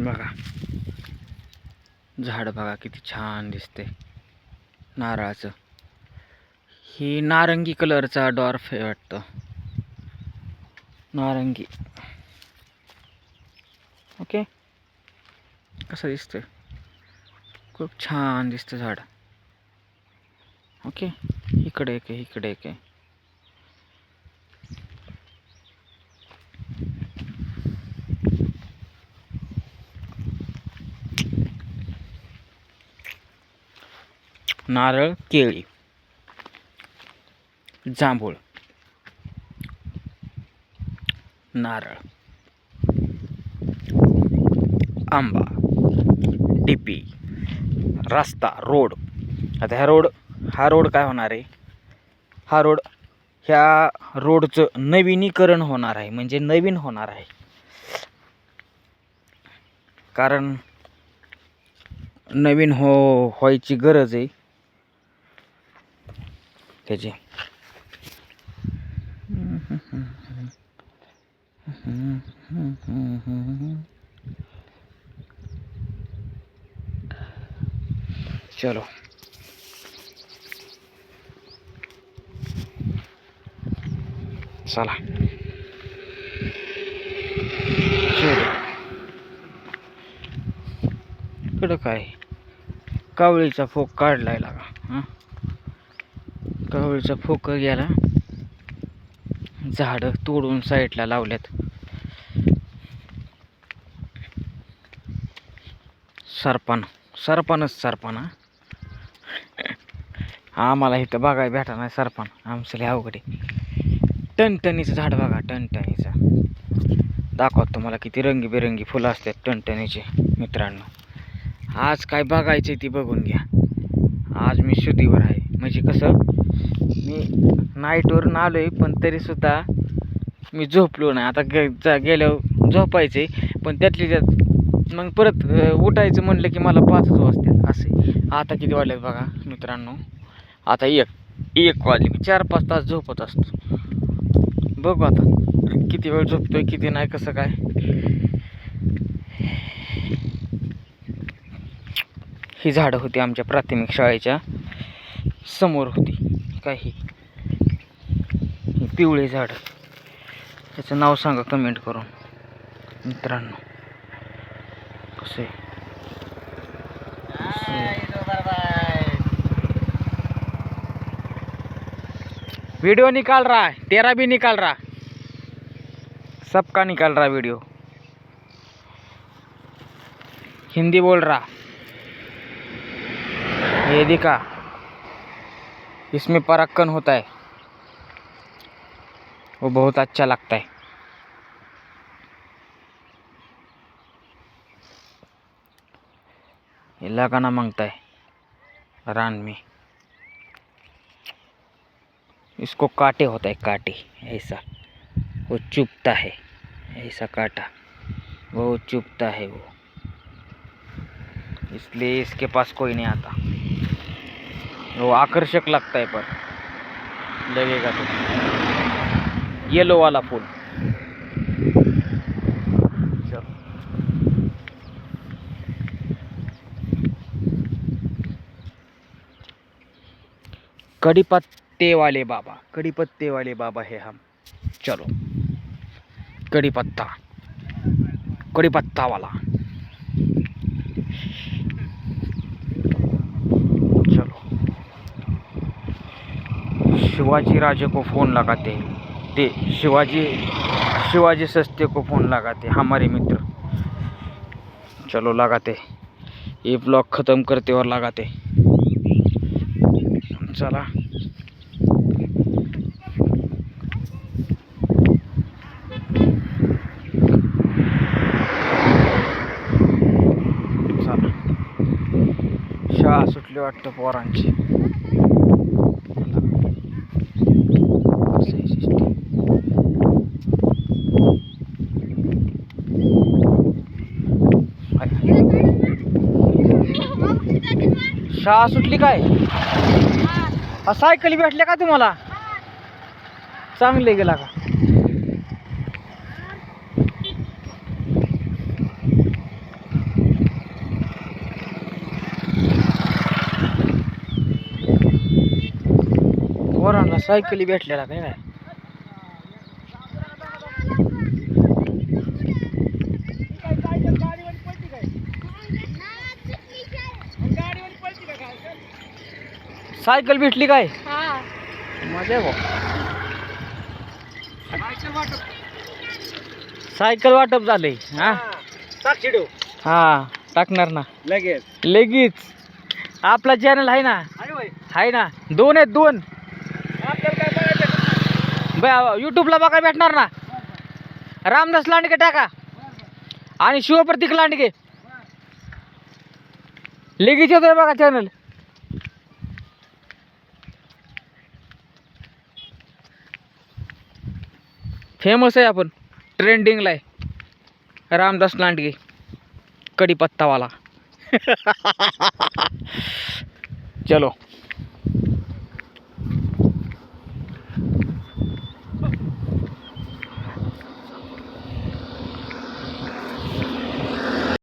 बघा झाड बघा किती छान दिसते नारळाचं. ही नारंगी कलरचा डॉर्फ आहे वाटतं, नारंगी. ओके, कसं दिसतंय, खूप छान दिसतं झाड. ओके, इकडे एक आहे, इकडे एक आहे. नारळ, केळी, जांभूळ, नारळ, आंबा, टिपी, रस्ता, रोड. आता हा रोड काय होणार आहे, ह्या रोडचं नवीनीकरण होणार आहे, म्हणजे नवीन होणार आहे. कारण नवीन व्हायची गरज आहे त्याची. चलो चला, इकडं काय कावळीचा फोक काढलाय लागा. कावळीचा फोक गेला, झाड तोडून साईडला लावल्यात. सरपण आम्हाला इथं बघायला भेटा नाही सरपण, आमचं लय अवघड आहे. टणटणीचं झाड बघा, टणटणीचं दाखवत तुम्हाला किती रंगीबेरंगी फुलं असतात टणटणीचे. मित्रांनो, आज काय बघायचं ती बघून घ्या. आज मी शुद्धीवर आहे, म्हणजे कसं मी नाईटवरून आलो आहे, पण तरीसुद्धा मी झोपलो नाही. आता गेल्यावर झोपायचे, पण त्यातली त्यात मग परत उठायचं म्हणलं की मला 5 वाजतात असे. आता किती वाजलेत बघा मित्रांनो, आता एक वाजले. मी 4-5 तास झोपत असतो. बघू आता किती वेळ झोपतोय किती नाही, कसं काय. ही झाडं होती आमच्या प्राथमिक शाळेच्या समोर होती. काही पिवळे झाड, त्याचं नाव सांगा कमेंट करून मित्रांनो. कसं आहे, वीडियो निकाल रहा है, तेरा भी निकाल रहा, सबका निकाल रहा वीडियो. हिंदी बोल रहा, ये दिखा, इसमें पराक्कन होता है, वो बहुत अच्छा लगता है. ये लगाना मांगता है रान में, इसको काटे होता है, काटे ऐसा, वो चुभता है, ऐसा काटा वो चुभता है वो, इसलिए इसके पास कोई नहीं आता. वो आकर्षक लगता है, पर लगेगा तो येलो वाला फूल. कड़ी पत्ते वाले बाबा है हम. चलो, कड़ी पत्ता वाला. चलो, शिवाजी राजे को फोन लगाते हैं, ते शिवाजी सस्ते को फोन लगाते, हमारे मित्र. चलो लगाते, ये ब्लॉग ख़त्म करते और लगाते. चला, शाळा सुटली वाटतं पोरांची. शाळा सुटली काय, सायकली भेटल्या का तुम्हाला, चांगले गेला का. पोरांना सायकली भेटलेला काय काय सायकल भेटली काय मजा आहे सायकल वाटप झालंय हा हा टाकणार ना लगेच लगेच आपला चॅनल आहे ना आहे ना 2 आहेत 2 यूट्यूबला बघा भेटणार ना रामदास लांडगे टाका आणि शिवप्रतीक लांडगे लगेच येतोय बघा चॅनल फेमस आहे आपण ट्रेंडिंगला आहे रामदास लांडगे कढीपत्तावाला चलो